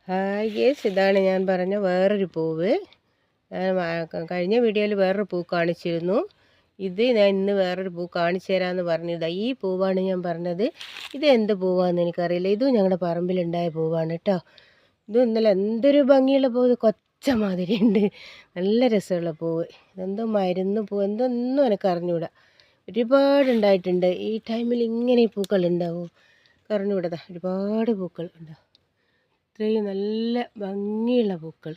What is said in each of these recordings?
Hi guys, ഇതാണ് ഞാൻ പറഞ്ഞ വേറൊരു പൂവ്. ഞാൻ കഴിഞ്ഞ വീഡിയോയിൽ വേറൊരു പൂ കാണിച്ചിരുന്നു. ഇത് ഞാൻ ഇന്ന് വേറൊരു പൂ കാണിച്ചു തരാമെന്ന് പറഞ്ഞത് ഈ പൂവാണ് ഞാൻ പറഞ്ഞത്. ഇത് എന്ത് പൂവാണെന്ന് എനിക്കറിയില്ല. ഇതും ഞങ്ങളുടെ പറമ്പിലുണ്ടായ പൂവാണ് കേട്ടോ. ഇത് ഇന്നലെ എന്തൊരു ഭംഗിയുള്ള പൂവ്, കൊച്ച മാതിരി ഉണ്ട്, നല്ല രസമുള്ള പൂവ്. ഇതെന്തോ മരുന്ന് പൂ എന്തൊന്നും എനിക്ക് അറിഞ്ഞുകൂടാ. ഒരുപാടുണ്ടായിട്ടുണ്ട്. ഈ ടൈമിൽ ഇങ്ങനെ പൂക്കൾ ഉണ്ടാവും അറിഞ്ഞുകൂടാ. ഒരുപാട് പൂക്കൾ ഉണ്ടാവും. ഇത്രയും നല്ല ഭംഗിയുള്ള പൂക്കൾ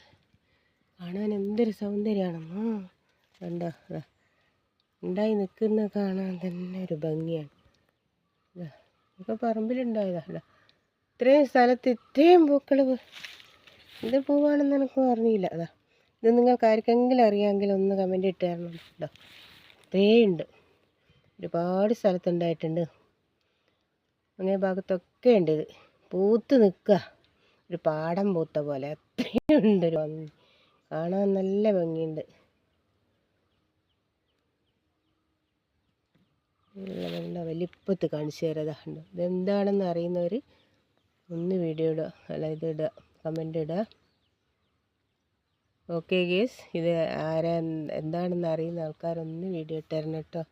കാണാൻ എന്തൊരു സൗന്ദര്യമാണെന്നോ. കണ്ടോ, ഉണ്ടായി നിൽക്കുന്ന കാണാൻ തന്നെ ഒരു ഭംഗിയാണ്. ഇതൊക്കെ പറമ്പിലുണ്ടായതാ. ഇത്രയും സ്ഥലത്ത് ഇത്രയും പൂക്കൾ ഇത് പൂവാണെന്ന് എനിക്കും അറിയില്ല. ഇത് നിങ്ങൾക്ക് ആർക്കെങ്കിലും അറിയാമെങ്കിൽ ഒന്ന് കമൻറ്റ് ഇട്ട് തരണം കേട്ടോ. ഇത്രയും ഉണ്ട്, ഒരുപാട് സ്ഥലത്തുണ്ടായിട്ടുണ്ട്. അങ്ങേ ഭാഗത്തൊക്കെ ഉണ്ട്. ഇത് പൂത്ത് നിൽക്കുക, ഒരു പാടം പൂത്ത പോലെ അത്രയും ഉണ്ട്. ഒരു ഭംഗി കാണാൻ നല്ല ഭംഗിയുണ്ട്. നല്ല വലിപ്പത്ത് കാണിച്ചു തരാതാണ്ട്. ഇതെന്താണെന്ന് അറിയുന്നവർ ഒന്ന് വീഡിയോ ഇടുക, അല്ല ഇത് ഇടുക, കമൻ്റ് ഇടുക. ഓക്കെ ഗേസ്, ഇത് ആരാ എന്താണെന്ന് അറിയുന്ന ആൾക്കാരൊന്ന് വീഡിയോ ഇട്ടുതരണം കേട്ടോ.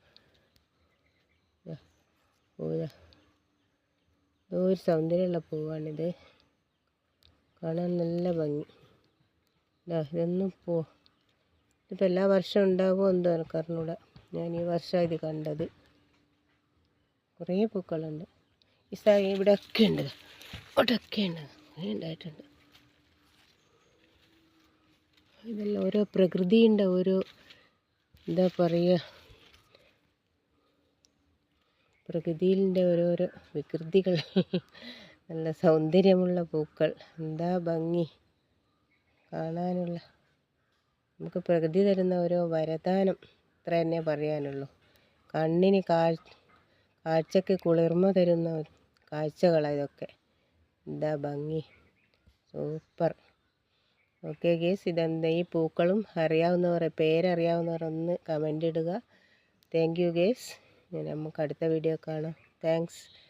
ഒരു സൗന്ദര്യമുള്ള പൂവാണിത്, കാണാൻ നല്ല ഭംഗി. ഇതൊന്നും ഇതിപ്പോൾ എല്ലാ വർഷവും ഉണ്ടാകുമോ എന്തോ എനിക്കറിഞ്ഞൂടാ. ഞാൻ ഈ വർഷമാണ് ഇത് കണ്ടത്. കുറേ പൂക്കളുണ്ട് ഈ ഇവിടെയൊക്കെ ഉണ്ട്, ഇവിടെയൊക്കെ ഉണ്ട്, കുറേ ഉണ്ടായിട്ടുണ്ട്. ഇതെല്ലാം ഓരോ പ്രകൃതിയുടെ ഓരോ എന്താ പറയുക, പ്രകൃതിയിൻ്റെ ഓരോരോ വികൃതികൾ. നല്ല സൗന്ദര്യമുള്ള പൂക്കൾ, എന്താ ഭംഗി കാണാനുള്ള. നമുക്ക് പ്രകൃതി തരുന്ന ഓരോ വരദാനം അത്ര തന്നെ പറയാനുള്ളൂ. കണ്ണിന് കാഴ്ചയ്ക്ക് കുളിർമ തരുന്ന കാഴ്ചകളാണ് ഇതൊക്കെ. എന്താ ഭംഗി, സൂപ്പർ. ഓക്കെ ഗേസ്, ഇതെന്താ ഈ പൂക്കളും അറിയാവുന്നവർ, പേരറിയാവുന്നവർ ഒന്ന് കമൻ്റ് ഇടുക. Thank you guys. നമുക്ക് അടുത്ത വീഡിയോ കാണാം. താങ്ക്സ്.